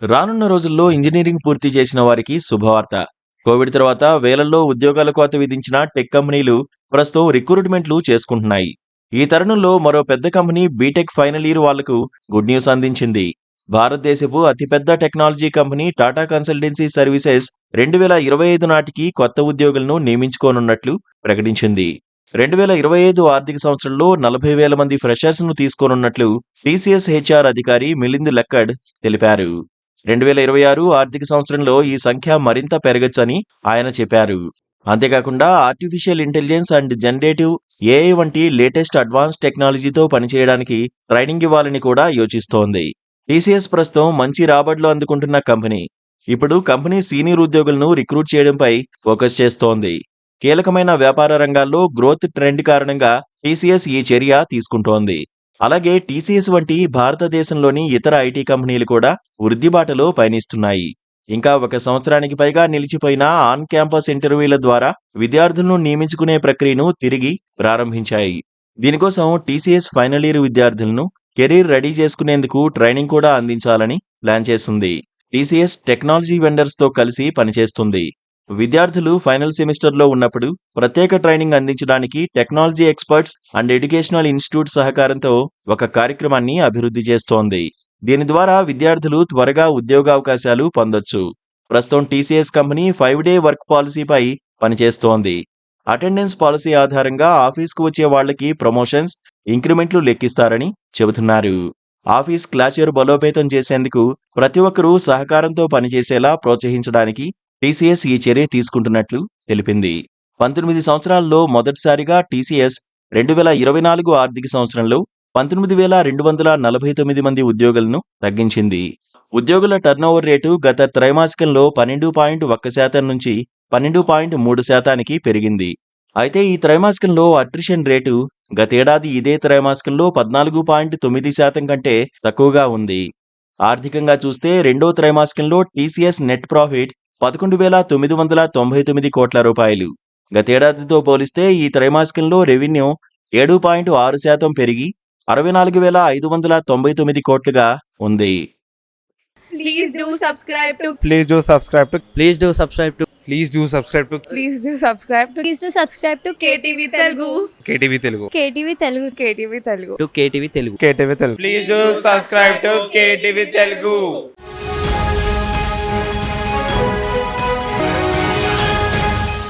రానున్న రోజుల్లో ఇంజనీరింగ్ పూర్తి చేసిన వారికి శుభవార్త. కోవిడ్ తర్వాత వేలల్లో ఉద్యోగాల కోత విధించిన టెక్ కంపెనీలు ప్రస్తుతం రిక్రూట్మెంట్లు చేసుకుంటున్నాయి. ఈ తరుణంలో మరో పెద్ద కంపెనీ బీటెక్ ఫైనల్ ఇయర్ వాళ్లకు గుడ్ న్యూస్ అందించింది. భారతదేశపు అతిపెద్ద technology company Tata consultancy services 2025 నాటికి కొత్త ఉద్యోగులను నియమించుకోనున్నట్లు ప్రకటించింది. 2025 ఆర్థిక సంవత్సరంలో 40,000 మంది ఫ్రెషర్స్ ను తీసుకోనున్నట్లు టీసీఎస్ హెచ్ఆర్ అధికారి మిలింద్ లక్కడ్ తెలిపారు. 2026 ఆర్థిక సంవత్సరంలో ఈ సంఖ్య మరింత పెరగచ్చని ఆయన చెప్పారు. అంతేకాకుండా artificial intelligence and generative AI వంటి లేటెస్ట్ అడ్వాన్స్ టెక్నాలజీతో పనిచేయడానికి ట్రైనింగ్ ఇవ్వాలని కూడా యోచిస్తోంది. టీసీఎస్ ప్రస్తుతం మంచి రాబడులు అందుకుంటున్న కంపెనీ. ఇప్పుడు కంపెనీ సీనియర్ ఉద్యోగులను రిక్రూట్ చేయడంపై ఫోకస్ చేస్తోంది. కీలకమైన వ్యాపార రంగాల్లో గ్రోత్ ట్రెండ్ కారణంగా టీసీఎస్ ఈ చర్య తీసుకుంటోంది. అలాగే టీసీఎస్ వంటి భారతదేశంలోని ఇతర ఐటీ కంపెనీలు కూడా వృద్ధి బాటలో పయనిస్తున్నాయి. ఇంకా 1 సంవత్సరానికి పైగా నిలిచిపోయిన ఆన్ క్యాంపస్ ఇంటర్వ్యూల ద్వారా విద్యార్థులను నియమించుకునే ప్రక్రియను తిరిగి ప్రారంభించాయి. దీనికోసం టీసీఎస్ ఫైనల్ ఇయర్ విద్యార్థులను కెరీర్ రెడీ చేసుకునేందుకు ట్రైనింగ్ కూడా అందించాలని ప్లాన్ చేస్తుంది. టీసీఎస్ టెక్నాలజీ వెండర్స్ తో కలిసి పనిచేస్తుంది. విద్యార్థులు ఫైనల్ సెమిస్టర్లో ఉన్నప్పుడు ప్రత్యేక ట్రైనింగ్ అందించడానికి technology experts and educational institute సహకారంతో ఒక కార్యక్రమాన్ని అభివృద్ధి చేస్తోంది. దీని ద్వారా విద్యార్థులు త్వరగా ఉద్యోగావకాశాలు పొందొచ్చు. ప్రస్తుతం టీసీఎస్ కంపెనీ 5-డే వర్క్ పాలసీపై పనిచేస్తోంది. అటెండెన్స్ పాలసీ ఆధారంగా ఆఫీస్కు వచ్చే వాళ్లకి ప్రమోషన్స్, ఇంక్రిమెంట్లు లెక్కిస్తారని చెబుతున్నారు. ఆఫీస్ కల్చర్ బలోపేతం చేసేందుకు ప్రతి ఒక్కరూ సహకారంతో పనిచేసేలా ప్రోత్సహించడానికి టీసీఎస్ ఈ చర్య తీసుకుంటున్నట్లు తెలిపింది. 19 సంవత్సరాల్లో మొదటిసారిగా టీసీఎస్ 2024 ఆర్థిక సంవత్సరంలో 19,249 మంది ఉద్యోగులను తగ్గించింది. ఉద్యోగుల టర్నోవర్ రేటు గత త్రైమాసికంలో 12.1% నుంచి 12.3%కి పెరిగింది. అయితే ఈ త్రైమాసికంలో అట్రిషన్ రేటు గతేడాది ఇదే త్రైమాసికంలో 14.9% కంటే తక్కువగా ఉంది. ఆర్థికంగా చూస్తే రెండో త్రైమాసికంలో టీసీఎస్ నెట్ ప్రాఫిట్ 11,999 కోట్ల రూపాయలు. గతేడాదితో పోలిస్తే ఈ త్రైమాసికంలో రెవెన్యూ 7.6% పెరిగి 64,599 కోట్లుగా ఉంది. Please do subscribe to Please do subscribe to Please do subscribe to Please do subscribe to Please do subscribe to Please do subscribe to KTV Telugu. KTV Telugu. KTV Telugu. KTV Telugu. KTV Telugu. KTV Telugu. Please do subscribe to KTV Telugu.